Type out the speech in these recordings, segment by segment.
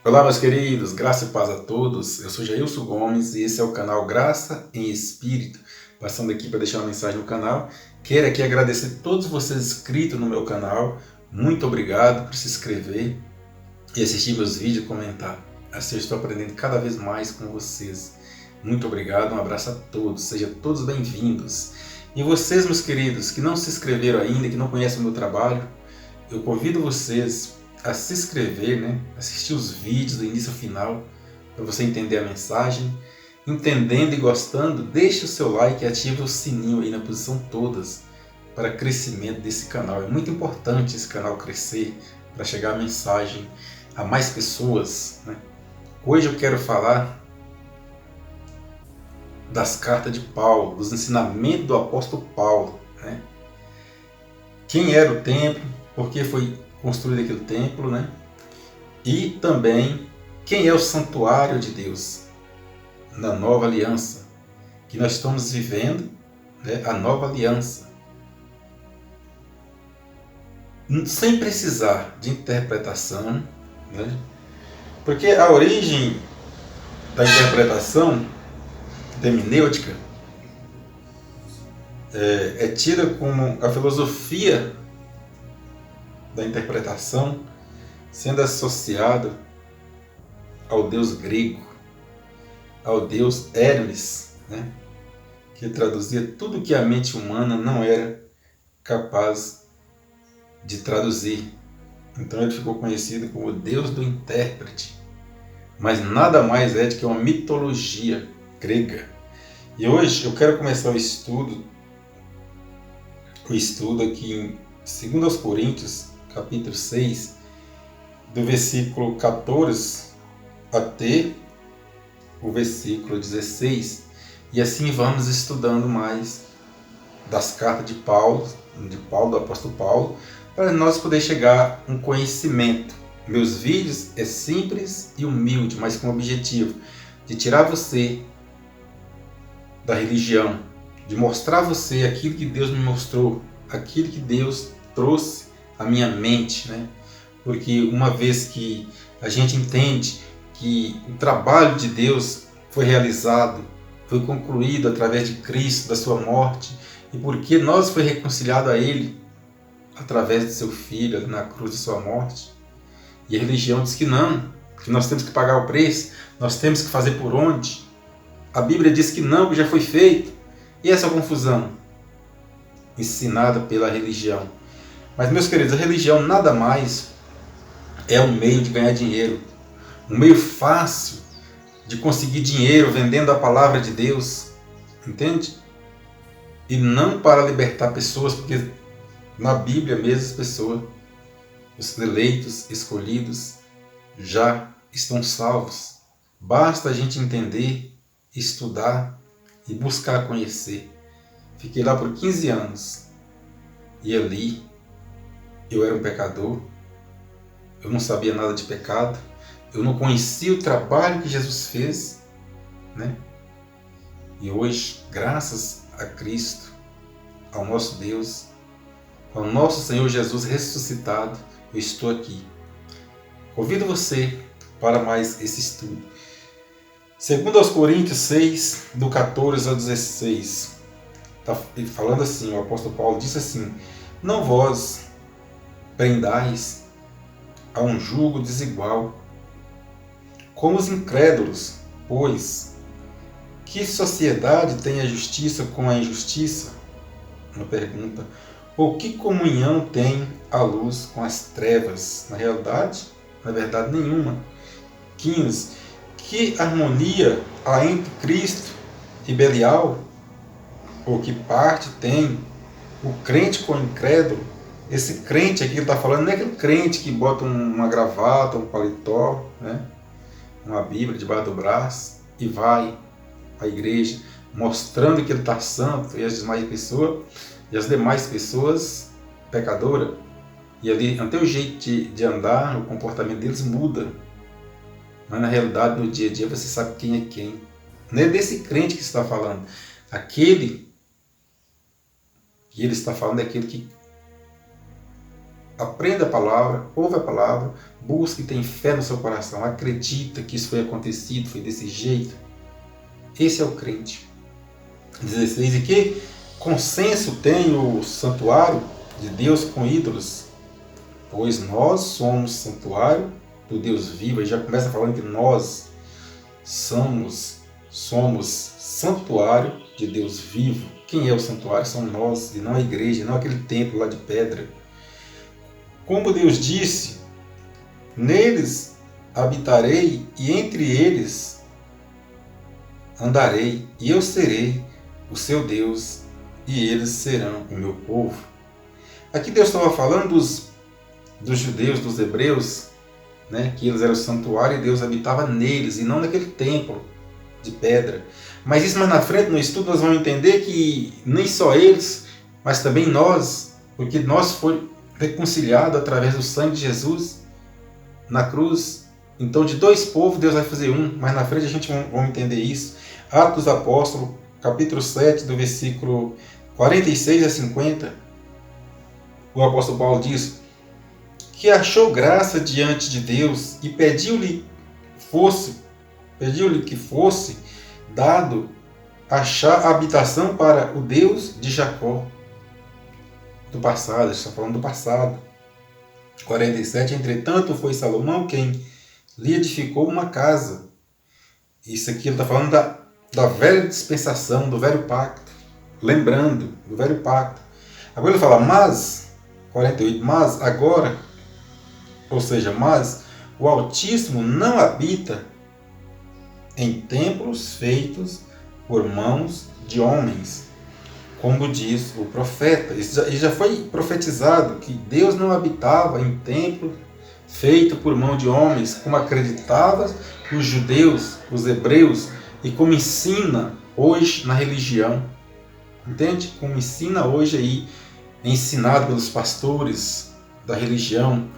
Olá, meus queridos, graça e paz a todos. Eu sou Jailson Gomes e esse é o canal Graça em Espírito. Passando aqui para deixar uma mensagem no canal. Quero aqui agradecer a todos vocês inscritos no meu canal. Muito obrigado por se inscrever e assistir meus vídeos e comentar. Assim eu estou aprendendo cada vez mais com vocês. Muito obrigado, um abraço a todos, sejam todos bem-vindos. E vocês, meus queridos, que não se inscreveram ainda, que não conhecem o meu trabalho, eu convido vocês a se inscrever, assistir os vídeos do início ao final, para você entender a mensagem. Entendendo e gostando, deixe o seu like e ative o sininho aí na posição todas, para crescimento desse canal. É muito importante esse canal crescer, para chegar a mensagem a mais pessoas. Hoje eu quero falar das cartas de Paulo, dos ensinamentos do apóstolo Paulo. Quem era o templo, por que foi construído aquele templo, e também quem é o santuário de Deus na nova aliança, que nós estamos vivendo, a nova aliança, sem precisar de interpretação, porque a origem da interpretação, da hermenêutica, é tida como a filosofia da interpretação, sendo associado ao deus grego, ao deus Hermes, que traduzia tudo que a mente humana não era capaz de traduzir. Então ele ficou conhecido como o deus do intérprete, mas nada mais é do que uma mitologia grega. E hoje eu quero começar o estudo aqui em 2 Coríntios, capítulo 6, do versículo 14 até o versículo 16, e assim vamos estudando mais das cartas de Paulo, do apóstolo Paulo, para nós poder chegar a um conhecimento. Meus vídeos é simples e humilde, mas com o objetivo de tirar você da religião, de mostrar a você aquilo que Deus me mostrou, aquilo que Deus trouxe à minha mente, Porque uma vez que a gente entende que o trabalho de Deus foi realizado, foi concluído através de Cristo, da sua morte, e porque nós foi reconciliado a Ele através de seu Filho na cruz de sua morte. E a religião diz que não, que nós temos que pagar o preço, nós temos que fazer por onde. A Bíblia diz que não, que já foi feito. E essa confusão ensinada pela religião. Mas, meus queridos, a religião nada mais é um meio de ganhar dinheiro, um meio fácil de conseguir dinheiro vendendo a palavra de Deus, entende? E não para libertar pessoas, porque na Bíblia mesmo as pessoas, os eleitos, escolhidos, já estão salvos. Basta a gente entender, estudar e buscar conhecer. Fiquei lá por 15 anos e ali eu era um pecador, eu não sabia nada de pecado, eu não conhecia o trabalho que Jesus fez, E hoje, graças a Cristo, ao nosso Deus, ao nosso Senhor Jesus ressuscitado, eu estou aqui. Convido você para mais esse estudo. 2 Coríntios 6, do 14 ao 16, está falando assim, o apóstolo Paulo disse assim: não vós prendais a um jugo desigual, como os incrédulos, pois que sociedade tem a justiça com a injustiça? Uma pergunta. Ou que comunhão tem a luz com as trevas? Na verdade nenhuma. 15. Que harmonia há entre Cristo e Belial? Ou que parte tem o crente com o incrédulo? Esse crente aqui que ele está falando não é aquele crente que bota uma gravata, um paletó, uma Bíblia debaixo do braço e vai à igreja mostrando que ele está santo e as demais pessoas pecadoras. E ali até o jeito de andar, o comportamento deles muda. Mas na realidade, no dia a dia, você sabe quem é quem. Não é desse crente que está falando. Aquele que ele está falando é aquele que aprenda a palavra, ouve a palavra, busque e tenha fé no seu coração, acredita que isso foi acontecido, foi desse jeito. Esse é o crente. 16. E que consenso tem o santuário de Deus com ídolos? Pois nós somos santuário do Deus vivo. E já começa falando que nós somos santuário de Deus vivo. Quem é o santuário? São nós, e não a igreja, não aquele templo lá de pedra. Como Deus disse, neles habitarei e entre eles andarei, e eu serei o seu Deus e eles serão o meu povo. Aqui Deus estava falando dos judeus, dos hebreus, né, que eles eram o santuário e Deus habitava neles e não naquele templo de pedra. Mas isso mais na frente, no estudo, nós vamos entender que nem só eles, mas também nós, porque nós foi reconciliado através do sangue de Jesus na cruz. Então de dois povos Deus vai fazer um, mas na frente a gente vai entender isso. Atos dos Apóstolos, capítulo 7, do versículo 46 a 50, o apóstolo Paulo diz que achou graça diante de Deus e pediu-lhe que fosse dado achar habitação para o Deus de Jacó. Do passado, está falando do passado. 47, entretanto foi Salomão quem lhe edificou uma casa. Isso aqui ele está falando da velha dispensação, do velho pacto. Lembrando do velho pacto. Agora ele fala, mas, 48, mas agora, ou seja, mas o Altíssimo não habita em templos feitos por mãos de homens, como diz o profeta. Isso já foi profetizado, que Deus não habitava em templo feito por mão de homens, como acreditavam os judeus, os hebreus, e como ensina hoje na religião. Entende? Como ensina hoje aí, ensinado pelos pastores da religião,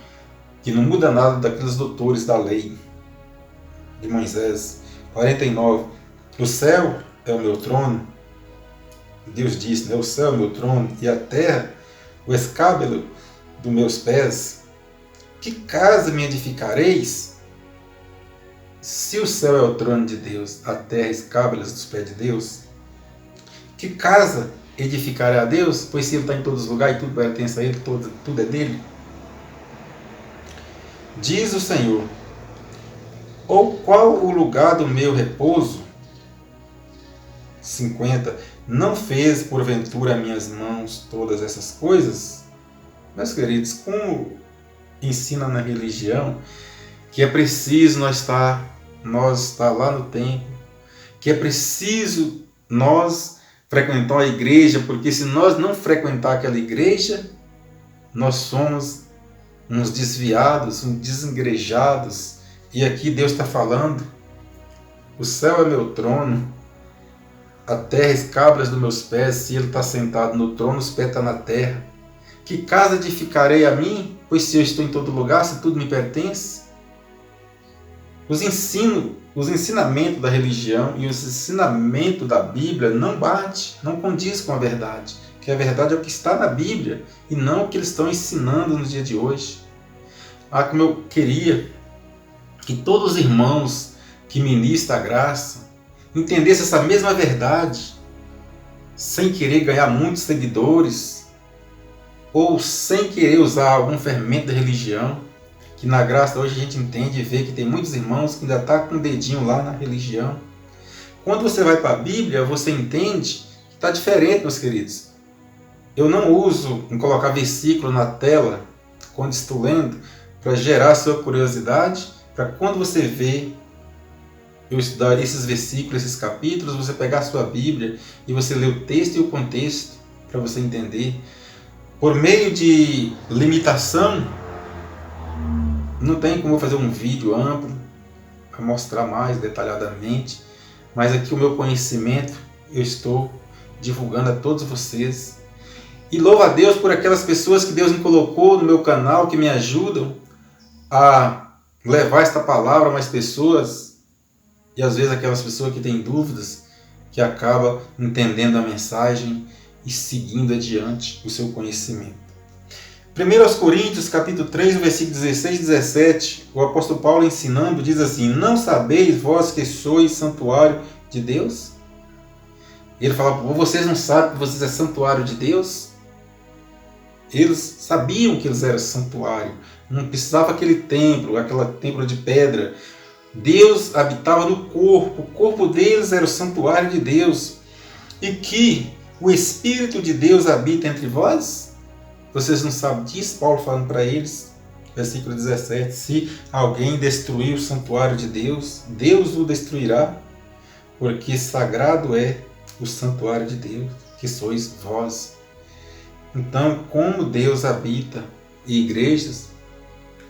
que não muda nada daqueles doutores da lei de Moisés. 49. O céu é o meu trono. Deus disse, né? O céu é o meu trono e a terra o escábulo dos meus pés. Que casa me edificareis? Se o céu é o trono de Deus, a terra escábulos dos pés de Deus, que casa edificarei a Deus? Pois se Ele está em todos os lugares e tudo pertence a Ele, tudo é dele. Diz o Senhor, ou qual o lugar do meu repouso? 50. Não fez porventura minhas mãos todas essas coisas? Meus queridos, como ensina na religião que é preciso nós estar lá no templo, que é preciso nós frequentar a igreja, porque se nós não frequentar aquela igreja, nós somos uns desviados, uns desengrejados. E aqui Deus está falando, o céu é meu trono, a terra escábulas dos meus pés. Se Ele está sentado no trono, os pés estão na terra. Que casa edificarei a mim? Pois se eu estou em todo lugar, se tudo me pertence. Os ensinamentos da religião e os ensinamentos da Bíblia não bate, não condiz com a verdade. Que a verdade é o que está na Bíblia e não o que eles estão ensinando no dia de hoje. Como eu queria que todos os irmãos que ministram a graça entendessem essa mesma verdade, sem querer ganhar muitos seguidores, ou sem querer usar algum fermento da religião, que na graça hoje a gente entende e vê que tem muitos irmãos que ainda estão com o dedinho lá na religião. Quando você vai para a Bíblia, você entende que está diferente, meus queridos. Eu não uso em colocar versículo na tela, quando estou lendo, para gerar a sua curiosidade, para quando você vê eu estudar esses versículos, esses capítulos, você pegar a sua Bíblia e você ler o texto e o contexto, para você entender. Por meio de limitação, não tem como eu fazer um vídeo amplo para mostrar mais detalhadamente, mas aqui o meu conhecimento eu estou divulgando a todos vocês. E louvo a Deus por aquelas pessoas que Deus me colocou no meu canal, que me ajudam a levar esta palavra a mais pessoas. E às vezes aquelas pessoas que têm dúvidas, que acabam entendendo a mensagem e seguindo adiante o seu conhecimento. 1 Coríntios, capítulo 3, versículo 16 e 17, o apóstolo Paulo ensinando, diz assim: não sabeis vós que sois santuário de Deus? Ele fala: vocês não sabem que vocês é santuário de Deus? Eles sabiam que eles eram santuário, não precisava aquele templo de pedra. Deus habitava no corpo, o corpo deles era o santuário de Deus. E que o Espírito de Deus habita entre vós? Vocês não sabem disso? Paulo falando para eles, versículo 17: se alguém destruir o santuário de Deus, Deus o destruirá, porque sagrado é o santuário de Deus, que sois vós. Então, como Deus habita em igrejas,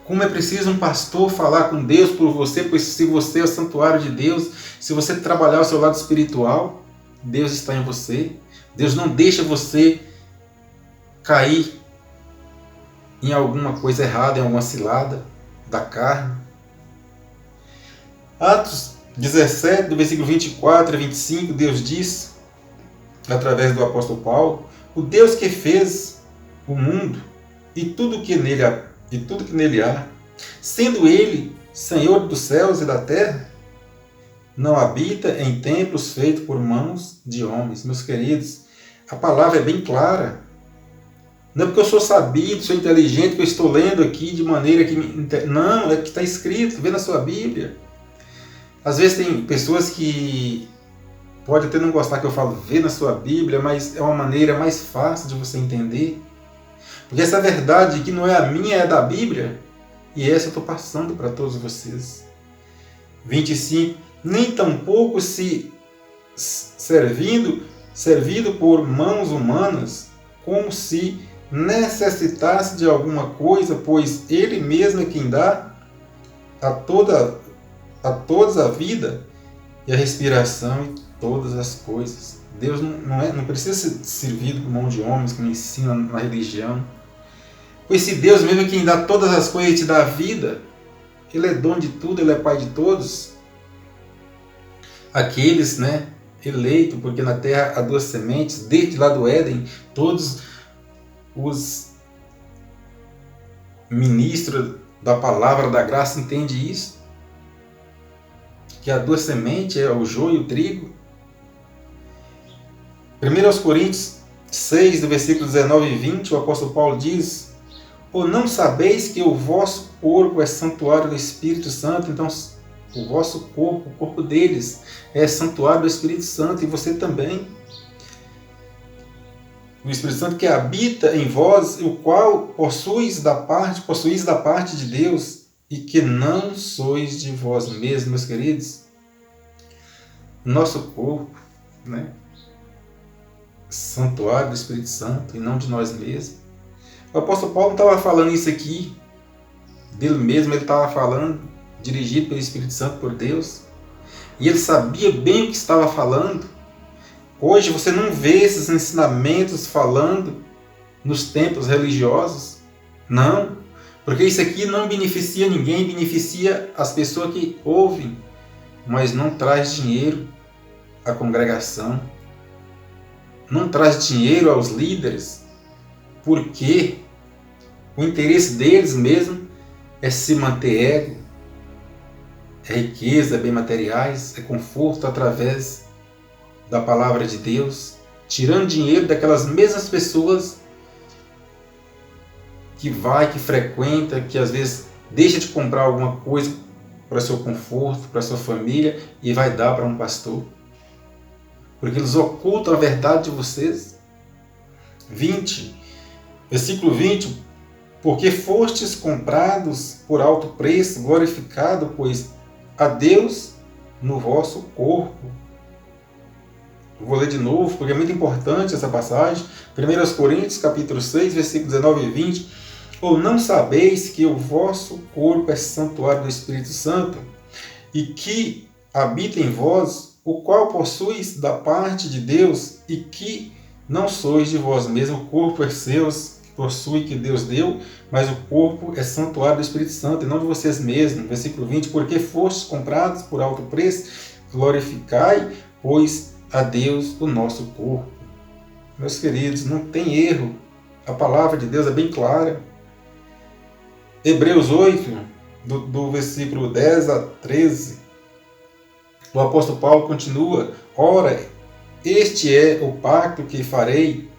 como é preciso um pastor falar com Deus por você, pois se você é o santuário de Deus, se você trabalhar o seu lado espiritual, Deus está em você. Deus não deixa você cair em alguma coisa errada, em alguma cilada da carne. Atos 17, do versículo 24 a 25, Deus diz, através do apóstolo Paulo: o Deus que fez o mundo e tudo que nele há, sendo Ele Senhor dos céus e da terra, não habita em templos feitos por mãos de homens. Meus queridos, a palavra é bem clara. Não é porque eu sou sabido, sou inteligente, que eu estou lendo aqui de maneira que... Não, é que está escrito, vê na sua Bíblia. Às vezes tem pessoas que pode até não gostar que eu falo vê na sua Bíblia, mas é uma maneira mais fácil de você entender. Porque essa verdade que não é a minha, é da Bíblia, e essa eu estou passando para todos vocês. 25. Nem tampouco se servido por mãos humanas, como se necessitasse de alguma coisa, pois Ele mesmo é quem dá a todos a vida e a respiração e todas as coisas. Deus não precisa ser servido por mão de homens, como ensina na religião. Pois se Deus mesmo é quem dá todas as coisas e te dá a vida, Ele é dono de tudo, Ele é Pai de todos. Aqueles, eleitos, porque na terra há duas sementes, desde lá do Éden, todos os ministros da palavra da graça entendem isso. Que há duas sementes, é o joio e o trigo. 1 Coríntios 6, do versículo 19 e 20, o apóstolo Paulo diz: ou não sabeis que o vosso corpo é santuário do Espírito Santo? Então, o vosso corpo, o corpo deles, é santuário do Espírito Santo, e você também. O Espírito Santo que habita em vós, o qual possuís da parte de Deus, e que não sois de vós mesmos, meus queridos. Nosso corpo, santuário do Espírito Santo, e não de nós mesmos. O apóstolo Paulo não estava falando isso aqui dele mesmo, ele estava falando, dirigido pelo Espírito Santo por Deus, e ele sabia bem o que estava falando. Hoje você não vê esses ensinamentos falando nos templos religiosos, não, porque isso aqui não beneficia ninguém, beneficia as pessoas que ouvem, mas não traz dinheiro à congregação, não traz dinheiro aos líderes, porque o interesse deles mesmo é se manter ego, é riqueza, é bem materiais, é conforto através da palavra de Deus, tirando dinheiro daquelas mesmas pessoas que frequenta, que às vezes deixa de comprar alguma coisa para seu conforto, para sua família, e vai dar para um pastor. Porque eles ocultam a verdade de vocês. 20, versículo 20, porque fostes comprados por alto preço, glorificado, pois, a Deus no vosso corpo. Eu vou ler de novo, porque é muito importante essa passagem. 1 Coríntios, capítulo 6, versículos 19 e 20. Ou não sabeis que o vosso corpo é santuário do Espírito Santo, e que habita em vós, o qual possuis da parte de Deus, e que não sois de vós mesmos, o corpo é seu, possui que Deus deu, mas o corpo é santuário do Espírito Santo, e não de vocês mesmos. Versículo 20, porque fostes comprados por alto preço, glorificai, pois, a Deus o nosso corpo. Meus queridos, não tem erro. A palavra de Deus é bem clara. Hebreus 8, do versículo 10 a 13, o apóstolo Paulo continua: ora, este é o pacto que farei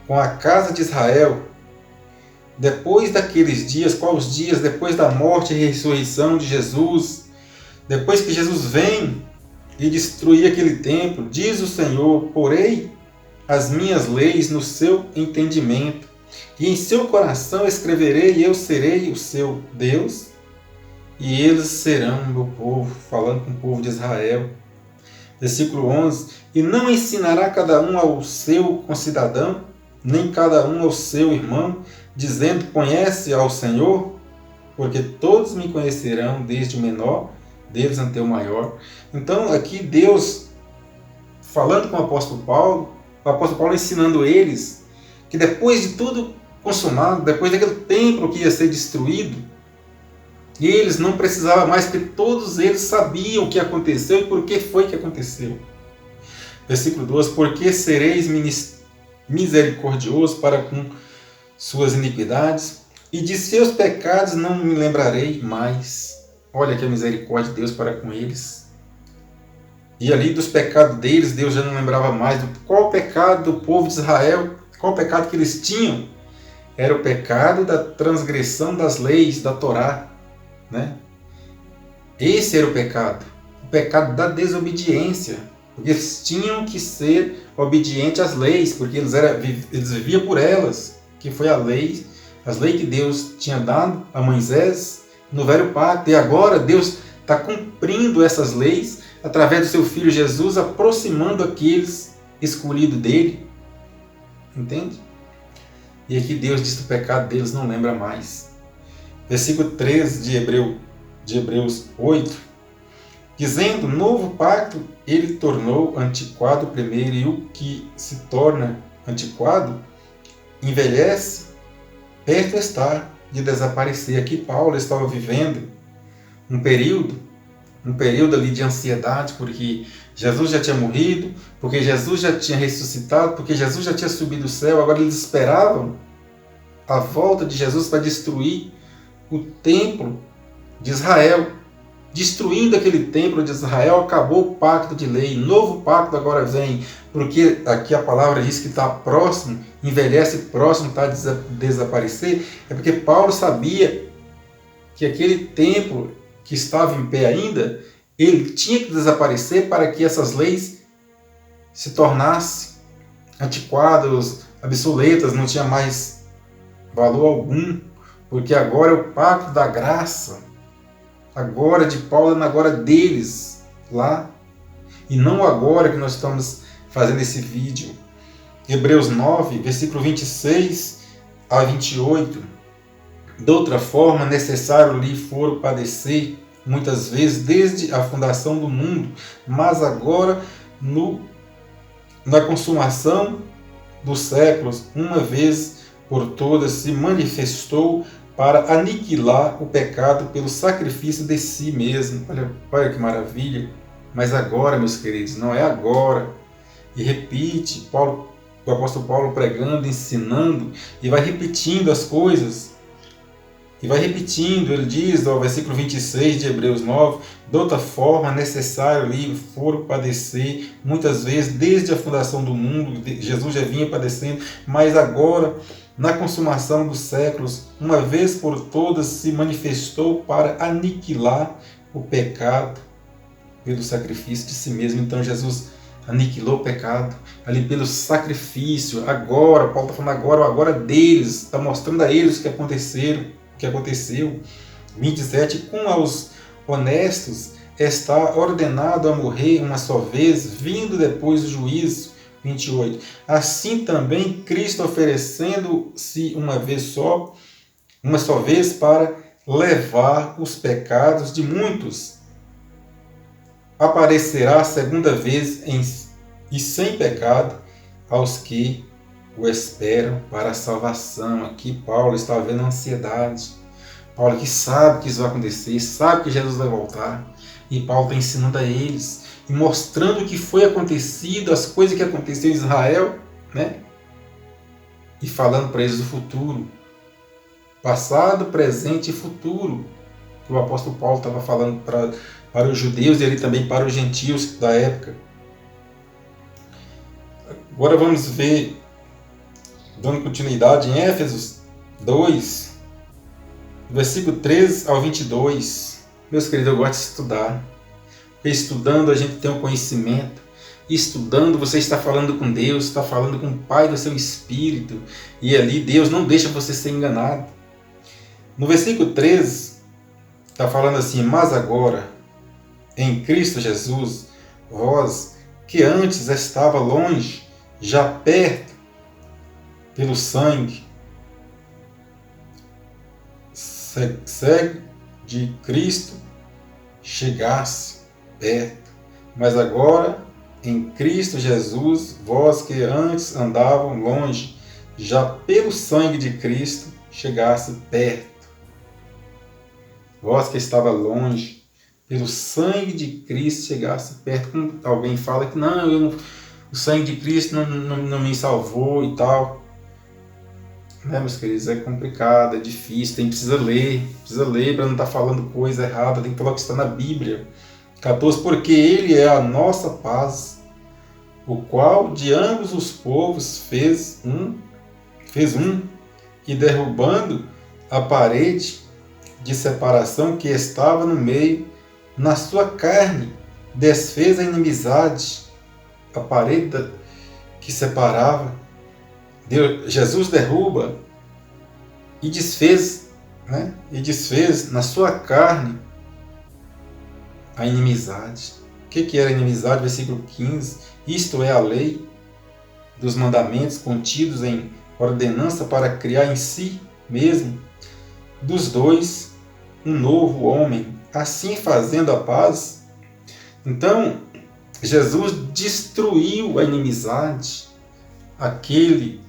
com a casa de Israel, depois daqueles dias. Quais dias? Depois da morte e ressurreição de Jesus, depois que Jesus vem e destruir aquele templo, diz o Senhor: porei as minhas leis no seu entendimento, e em seu coração escreverei, e eu serei o seu Deus, e eles serão o meu povo. Falando com o povo de Israel. Versículo 11: e não ensinará cada um ao seu concidadão, nem cada um ao seu irmão, dizendo: conhece ao Senhor, porque todos me conhecerão, desde o menor deles até o maior. Então aqui Deus, falando com o apóstolo Paulo ensinando eles que depois de tudo consumado, depois daquele templo que ia ser destruído, eles não precisavam mais, porque todos eles sabiam o que aconteceu e por que foi que aconteceu. Versículo 12: porque sereis misericordioso para com suas iniquidades, e de seus pecados não me lembrarei mais. Olha que a misericórdia de Deus para com eles. E ali dos pecados deles, Deus já não lembrava mais. Qual o pecado do povo de Israel? Qual o pecado que eles tinham? Era o pecado da transgressão das leis da Torá, né? Esse era o pecado da desobediência, porque eles tinham que ser obedientes às leis, porque eles viviam por elas, que foi as leis que Deus tinha dado a Moisés no Velho Pacto, e agora Deus está cumprindo essas leis através do seu Filho Jesus, aproximando aqueles escolhidos dele, entende? E aqui Deus diz que o pecado deles não lembra mais. Versículo 13 de Hebreus 8, dizendo: novo pacto ele tornou antiquado o primeiro, e o que se torna antiquado envelhece, perto está de desaparecer. Aqui Paulo estava vivendo um período ali de ansiedade, porque Jesus já tinha morrido, porque Jesus já tinha ressuscitado, porque Jesus já tinha subido ao céu. Agora eles esperavam a volta de Jesus para destruir o templo de Israel. Destruindo aquele templo de Israel, acabou o pacto de lei. Novo pacto agora vem, porque aqui a palavra diz que está próximo, envelhece próximo, está a desaparecer. É porque Paulo sabia que aquele templo que estava em pé ainda, ele tinha que desaparecer para que essas leis se tornassem antiquadas, obsoletas, não tinha mais valor algum, porque agora é o pacto da graça. Agora de Paulo, agora deles lá, e não agora que nós estamos fazendo esse vídeo. Hebreus 9, versículo 26 a 28. De outra forma, necessário lhe for padecer muitas vezes desde a fundação do mundo, mas agora na consumação dos séculos, uma vez por todas, se manifestou para aniquilar o pecado pelo sacrifício de si mesmo. Olha que maravilha! Mas agora, meus queridos, não é agora. E repite, o apóstolo Paulo pregando, ensinando, e vai repetindo as coisas. E vai repetindo, ele diz, no versículo 26 de Hebreus 9, de outra forma, necessário lhe for padecer, muitas vezes, desde a fundação do mundo, Jesus já vinha padecendo, mas agora, na consumação dos séculos, uma vez por todas, se manifestou para aniquilar o pecado pelo sacrifício de si mesmo. Então Jesus aniquilou o pecado ali pelo sacrifício. Agora, Paulo está falando agora deles, está mostrando a eles o que aconteceu. 27, com aos honestos está ordenado a morrer uma só vez, vindo depois do juízo. 28. Assim também Cristo, oferecendo-se uma só vez para levar os pecados de muitos, aparecerá a segunda vez e sem pecado aos que o esperam para a salvação. Aqui Paulo está vendo ansiedade. Paulo que sabe que isso vai acontecer, sabe que Jesus vai voltar. E Paulo está ensinando a eles e mostrando o que foi acontecido, as coisas que aconteceram em Israel, né? E falando para eles do futuro. passado, presente e futuro, que o apóstolo Paulo estava falando para os judeus e ele também para os gentios da época. Agora vamos ver, dando continuidade em Éfesos 2, versículo 13 ao 22. Meus queridos, eu gosto de estudar. Porque estudando a gente tem um conhecimento. Estudando você está falando com Deus, está falando com o Pai do seu Espírito. E ali Deus não deixa você ser enganado. No versículo 13, está falando assim: mas agora, em Cristo Jesus, vós que antes estava longe, já perto, pelo sangue de Cristo, chegasse perto. Mas agora, em Cristo Jesus, vós que antes andavam longe, já pelo sangue de Cristo, chegasse perto. Vós que estava longe, pelo sangue de Cristo, chegasse perto. Como alguém fala que não, o sangue de Cristo não me salvou e tal. Né, meus queridos, é complicado, é difícil, precisa ler para não estar falando coisa errada, tem que falar o que está na Bíblia. 14, porque Ele é a nossa paz, o qual de ambos os povos fez um, e derrubando a parede de separação que estava no meio, na sua carne, desfez a inimizade, a parede que separava. Jesus derruba e desfez, né? E desfez na sua carne a inimizade. O que era a inimizade? Versículo 15. Isto é a lei dos mandamentos contidos em ordenança para criar em si mesmo dos dois um novo homem, assim fazendo a paz. Então, Jesus destruiu a inimizade, aquele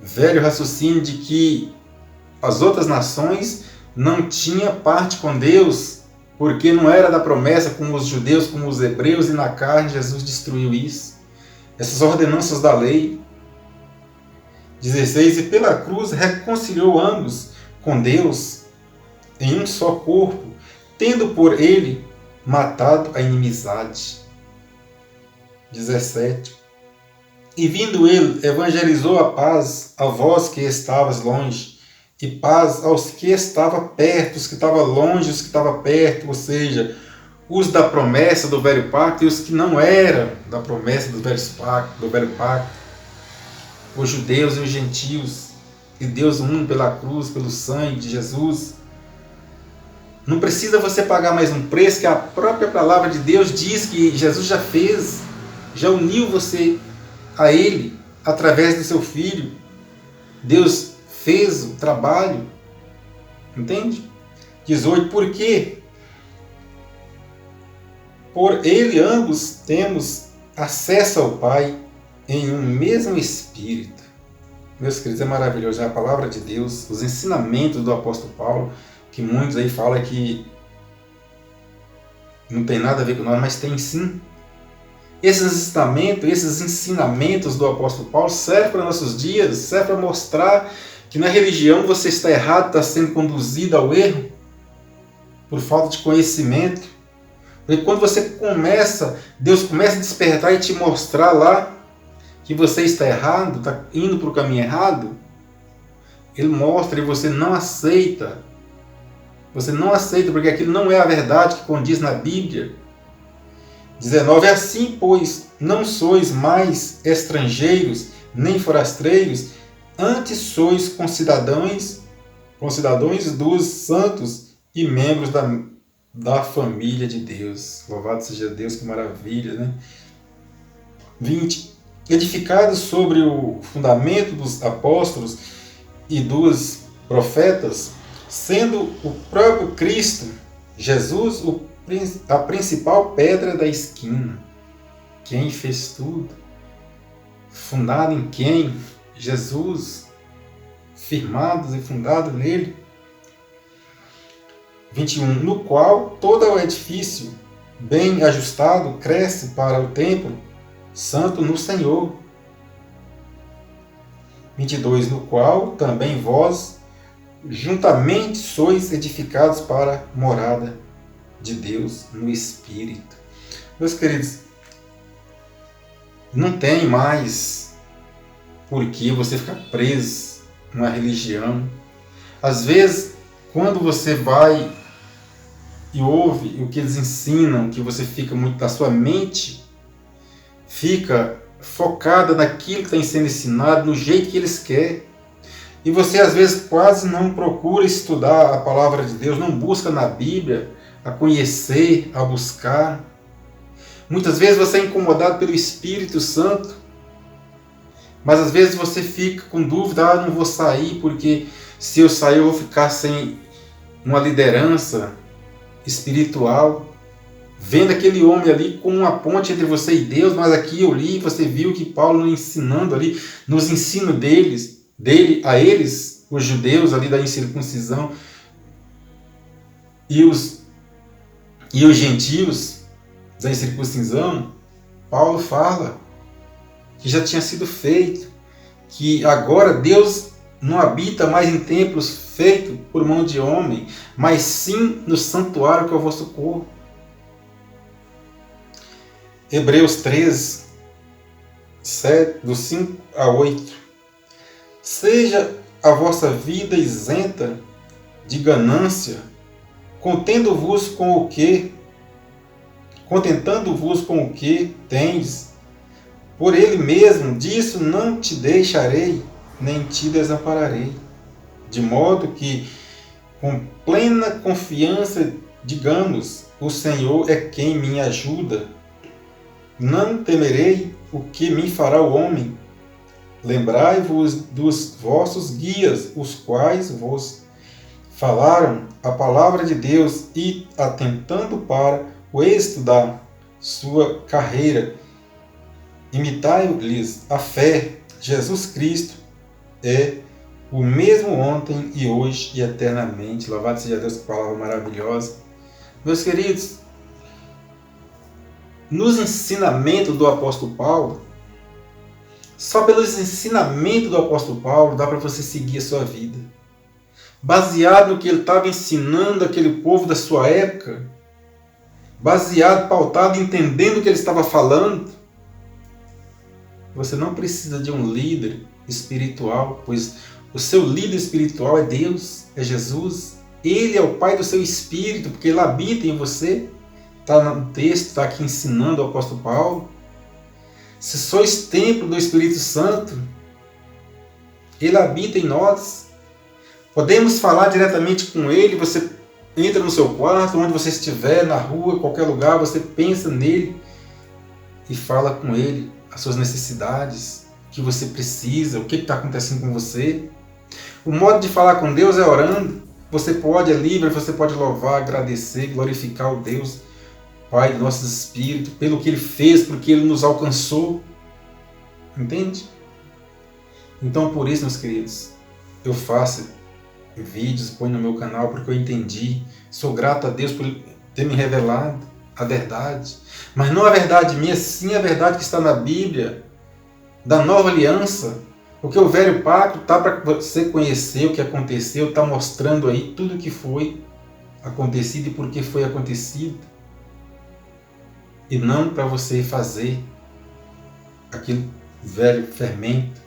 velho raciocínio de que as outras nações não tinham parte com Deus, porque não era da promessa como os judeus, como os hebreus, e na carne Jesus destruiu isso. Essas ordenanças da lei. 16, e pela cruz reconciliou ambos com Deus em um só corpo, tendo por ele matado a inimizade. 17, e vindo ele, evangelizou a paz a vós que estavas longe, e paz aos que estavam perto, os que estavam longe, os que estavam perto, ou seja, os da promessa do velho pacto e os que não eram da promessa do velho pacto, os judeus e os gentios, e Deus une pela cruz, pelo sangue de Jesus. Não precisa você pagar mais um preço, que a própria palavra de Deus diz que Jesus já fez, já uniu você a Ele através do seu Filho. Deus fez o trabalho, entende? 18, por quê? Por Ele ambos temos acesso ao Pai em um mesmo Espírito. Meus queridos, é maravilhoso, é a palavra de Deus, os ensinamentos do apóstolo Paulo, que muitos aí falam que não tem nada a ver com nós, mas tem sim. Esses ensinamentos do apóstolo Paulo servem para nossos dias, servem para mostrar que na religião você está errado, está sendo conduzido ao erro por falta de conhecimento. Porque quando você Deus começa a despertar e te mostrar lá que você está errado, está indo para o caminho errado, Ele mostra e você não aceita. Você não aceita porque aquilo não é a verdade que condiz na Bíblia. 19, assim, pois, não sois mais estrangeiros, nem forasteiros, antes sois concidadãos dos santos e membros da família de Deus. Louvado seja Deus, que maravilha, né? 20, edificados sobre o fundamento dos apóstolos e dos profetas, sendo o próprio Cristo, Jesus, a principal pedra da esquina. Quem fez tudo? Fundado em quem? Jesus. Firmados e fundados nele. 21. No qual todo o edifício, bem ajustado, cresce para o templo santo no Senhor. 22. No qual também vós, juntamente sois edificados para a morada de Deus no Espírito. Meus queridos, não tem mais por que você ficar preso numa religião. Às vezes, quando você vai e ouve o que eles ensinam, que você fica muito, da sua mente fica focada naquilo que está sendo ensinado, no jeito que eles querem. E você às vezes quase não procura estudar a palavra de Deus, não busca na Bíblia a conhecer, a buscar. Muitas vezes você é incomodado pelo Espírito Santo, mas às vezes você fica com dúvida, não vou sair porque se eu sair eu vou ficar sem uma liderança espiritual. Vendo aquele homem ali como uma ponte entre você e Deus, mas aqui eu li, você viu que Paulo ensinando ali, nos ensinos dele a eles, os judeus ali da incircuncisão e os gentios da incircuncisão, Paulo fala que já tinha sido feito, que agora Deus não habita mais em templos feitos por mão de homem, mas sim no santuário que é o vosso corpo. Hebreus 13, 7, do 5 a 8. Seja a vossa vida isenta de ganância, contentando-vos com o que tendes. Por ele mesmo, disso não te deixarei, nem te desampararei. De modo que, com plena confiança, digamos, o Senhor é quem me ajuda. Não temerei o que me fará o homem. Lembrai-vos dos vossos guias, os quais vos falaram a palavra de Deus e, atentando para o êxito da sua carreira, imitai-lhes a fé. Jesus Cristo é o mesmo ontem e hoje e eternamente. Louvado seja Deus, que palavra maravilhosa. Meus queridos, nos ensinamentos do apóstolo Paulo, só pelos ensinamentos do apóstolo Paulo dá para você seguir a sua vida. Baseado no que ele estava ensinando aquele povo da sua época, baseado, pautado, entendendo o que ele estava falando, você não precisa de um líder espiritual, pois o seu líder espiritual é Deus, é Jesus. Ele é o Pai do seu espírito, porque ele habita em você. Está no texto, está aqui ensinando o apóstolo Paulo. Se sois templo do Espírito Santo, ele habita em nós. Podemos falar diretamente com ele. Você entra no seu quarto, onde você estiver, na rua, qualquer lugar, você pensa nele e fala com ele as suas necessidades, o que você precisa, o que está acontecendo com você. O modo de falar com Deus é orando. Você pode, é livre, você pode louvar, agradecer, glorificar o Deus Pai do nosso espírito, pelo que Ele fez, porque Ele nos alcançou. Entende? Então, por isso, meus queridos, eu faço vídeos, ponho no meu canal, porque eu entendi. Sou grato a Deus por ter me revelado a verdade. Mas não a verdade minha, sim a verdade que está na Bíblia, da nova aliança. Porque o velho pacto está para você conhecer o que aconteceu, está mostrando aí tudo o que foi acontecido e por que foi acontecido. E não para você fazer aquele velho fermento,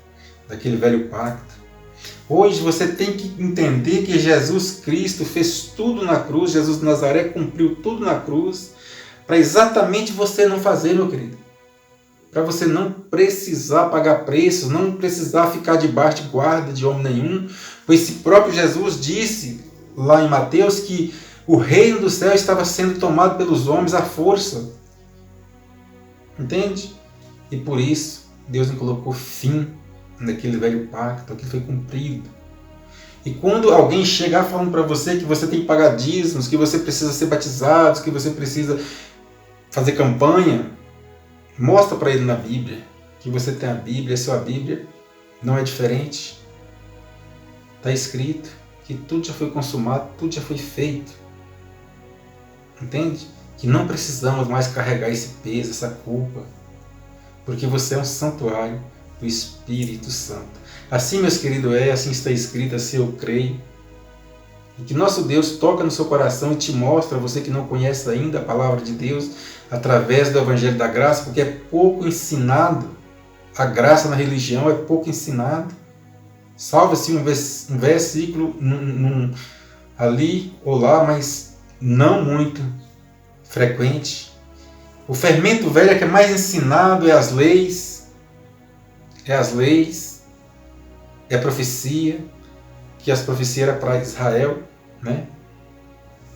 daquele velho pacto. Hoje você tem que entender que Jesus Cristo fez tudo na cruz, Jesus de Nazaré cumpriu tudo na cruz, para exatamente você não fazer, meu querido. Para você não precisar pagar preço, não precisar ficar debaixo de guarda de homem nenhum, pois esse próprio Jesus disse lá em Mateus que o reino do céu estava sendo tomado pelos homens à força. Entende? E por isso Deus não colocou fim naquele velho pacto, que foi cumprido. E quando alguém chegar falando para você que você tem que pagar dízimos, que você precisa ser batizado, que você precisa fazer campanha, mostra para ele na Bíblia que você tem a Bíblia, a sua Bíblia não é diferente. Está escrito que tudo já foi consumado, tudo já foi feito. Entende? Que não precisamos mais carregar esse peso, essa culpa, porque você é um santuário do Espírito Santo. Assim, meus queridos, assim está escrito, assim eu creio. E que nosso Deus toca no seu coração e te mostra, você que não conhece ainda a palavra de Deus, através do Evangelho da Graça, porque é pouco ensinado, a graça na religião é pouco ensinado. Salva-se um versículo ali ou lá, mas não muito frequente. O fermento velho é que é mais ensinado, é as leis, é a profecia, que as profecias eram para Israel, né?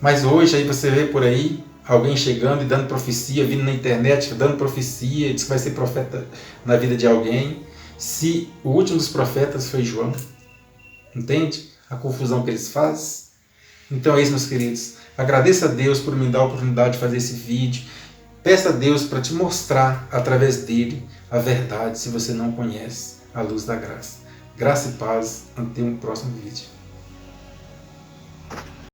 Mas hoje aí você vê por aí alguém chegando e dando profecia, vindo na internet, dando profecia, diz que vai ser profeta na vida de alguém. Se o último dos profetas foi João, entende? A confusão que eles fazem. Então é isso, meus queridos. Agradeça a Deus por me dar a oportunidade de fazer esse vídeo. Peça a Deus para te mostrar, através dele, a verdade, se você não conhece a luz da graça. Graça e paz. Até um próximo vídeo.